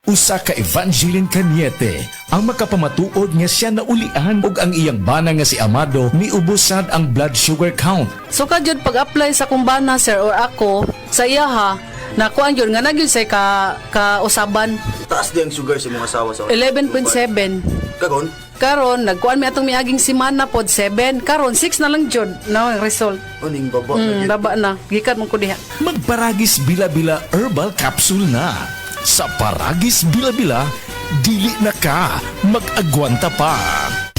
Usa ka Evangeline Cañete ang makapamatuod nga siya naulian ug ang iyang bana nga si Amado miubusad ang blood sugar count. So kadyod pag-apply sa kumbana sir or ako sa iya ha, nakuan yun nga nagyud say ka usaban Taas di ang sugar sa mga asawa sa 11.7. Kagon? Karon nagkuan mi atong miaging semana pod 7. Karon 6 na lang jud na ang result. Aning baba na yun. Baba na. Gikan mo ko diha. Magparagis bila-bila herbal capsule na. Sa Paragis Bila-Bila, dili na ka mag-agwanta pa.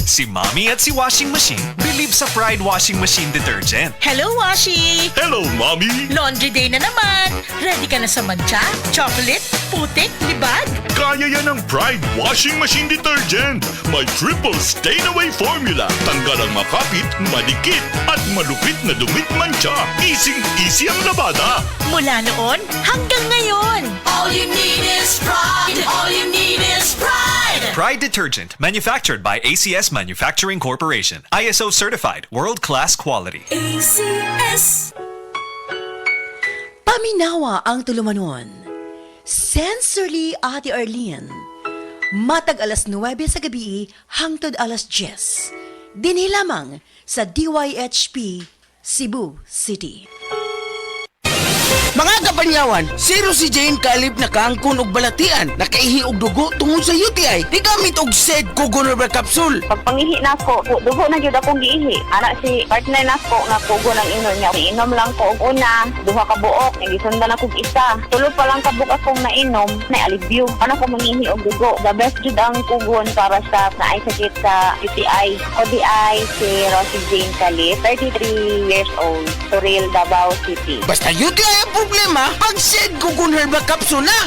Si Mommy at si Washing Machine believe sa Pride Washing Machine Detergent. Hello, Washi! Hello, Mommy! Laundry day na naman! Ready ka na sa mancha, chocolate, putik, libag? Kaya yan ang Pride Washing Machine Detergent. May triple stain-away formula. Tanggal ang makapit, madikit, at malupit na dumit mancha. Easy ang labada. Mula noon hanggang ngayon. All you need is pride. All you need is pride. Pride Detergent, manufactured by ACS Manufacturing Corporation. ISO certified, world-class quality. ACS. Paminawa ang tulumanon. Sensorly Ate Arlene. Matag alas 9 sa gabi hangtod alas 10. Dinhi lamang sa DYHP Cebu City. Mga kapanyawan, zero si Jane kalip na kaangkon og balatian, nakaihi og dugo tungod sa UTI. Di gamit og SED Kugon Herbal Capsule. Pag pangihi na ko, dugo na jud akong giihi. Anak si partner na ko nga pugo ng inom niya. Inom lang ko og una, duha ka buok, gisundan ako og isa. Tulo pa lang ka buok akong nainom, na alibyo. Ano ko mangihi og dugo. The best jud ang pugon para sa naay sakit sa UTI. ODI si Rosie Jane Calip, 33 years old, Suril, Davao City. Basta UTI ang problema, pag SED Kugon Herbal Capsule na.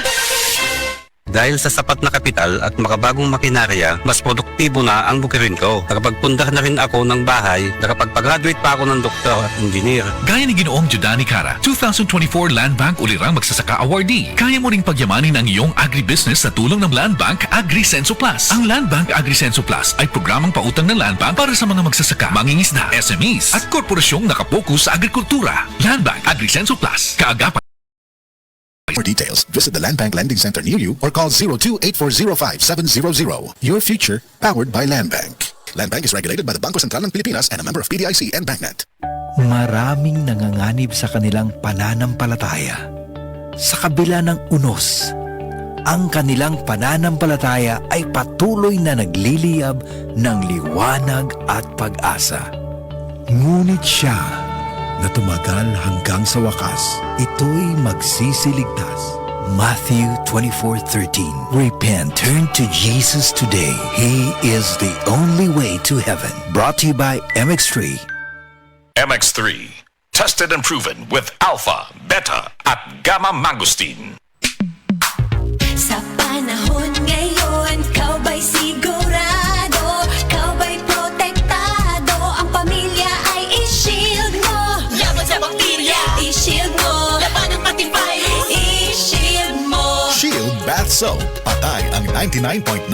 Dahil sa sapat na kapital at makabagong makinarya, mas produktibo na ang bukirin ko. Nakapagpundar na rin ako ng bahay, nakapagpag-graduate pa ako ng doktor at engineer. Gaya ni Ginoong Judani Cara, 2024 Land Bank Ulirang Magsasaka Awardee. Kaya mo ring pagyamanin ang iyong agribusiness sa tulong ng Land Bank AgriSenso Plus. Ang Land Bank AgriSenso Plus ay programang pautang ng Land Bank para sa mga magsasaka, mangingisda, SMEs at korporasyong nakapokus sa agrikultura. Land Bank AgriSenso Plus. Kaagapan. For details, visit the Land Bank Lending Center near you or call 02-8405-700. Your future, powered by Land Bank. Land Bank is regulated by the Bangko Sentral ng Pilipinas and a member of PDIC and BancNet. Maraming nanganganib sa kanilang pananampalataya. Sa kabila ng unos, ang kanilang pananampalataya ay patuloy na nagliliyab ng liwanag at pag-asa. Ngunit siya na tumagal hanggang sa wakas, ito'y magsisiligtas. Matthew 24:13. Repent, turn to Jesus today. He is the only way to heaven. Brought to you by MX3. MX3. Tested and proven with Alpha, Beta, at Gamma Mangosteen. Sa panahon ngayon, kau ba'y sigurado? Kau ba'y protektado? Ang pamilya ay i-shield mo. Laban sa bakterya, i-shield mo. Laban ng matibay, i-shield mo. Shield Bath Soap. Patay ang 99.9%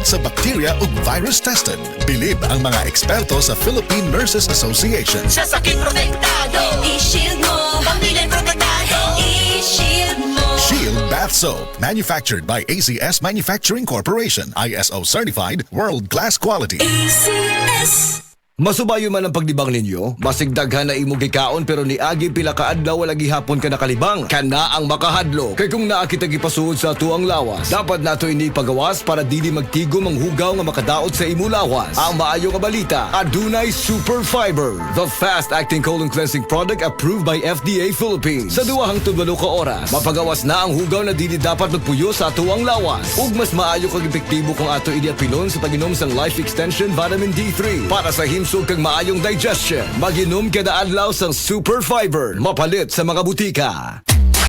sa bacteria ug virus tested. Bilib ang mga eksperto sa Philippine Nurses Association. Sa sakit protektado, i-shield mo. Pamilya'y protektado, i-shield mo. Shield Bath Soap. Manufactured by ACS Manufacturing Corporation. ISO certified, world-class quality. ACS. Masubayo man ang pagdibang ninyo, masigdaghan na imong gikaon pero niagi pila ka adlaw wala gihapon ka nakalibang. Kana ang makahadlo. Kay kung naa kita gipasuod sa tuang lawas, dapat nato ini pagawas para dili magtigom ang hugaw nga makadaot sa imo lawas. Ang maayo nga balita, adunay Super Fiber, the fast-acting colon cleansing product approved by FDA Philippines. Sa 2 hangtod 8 ka oras, mapagawas na ang hugaw na dili dapat magpuyo sa tuang lawas. Ug mas maayo kag epektibo kung ato idiapilon sa pag-inom sang Life Extension Vitamin D3 para sa himsog kag maayong digestion. Mag-inom kada adlaw sang Super Fiber, mapalit sa mga butika.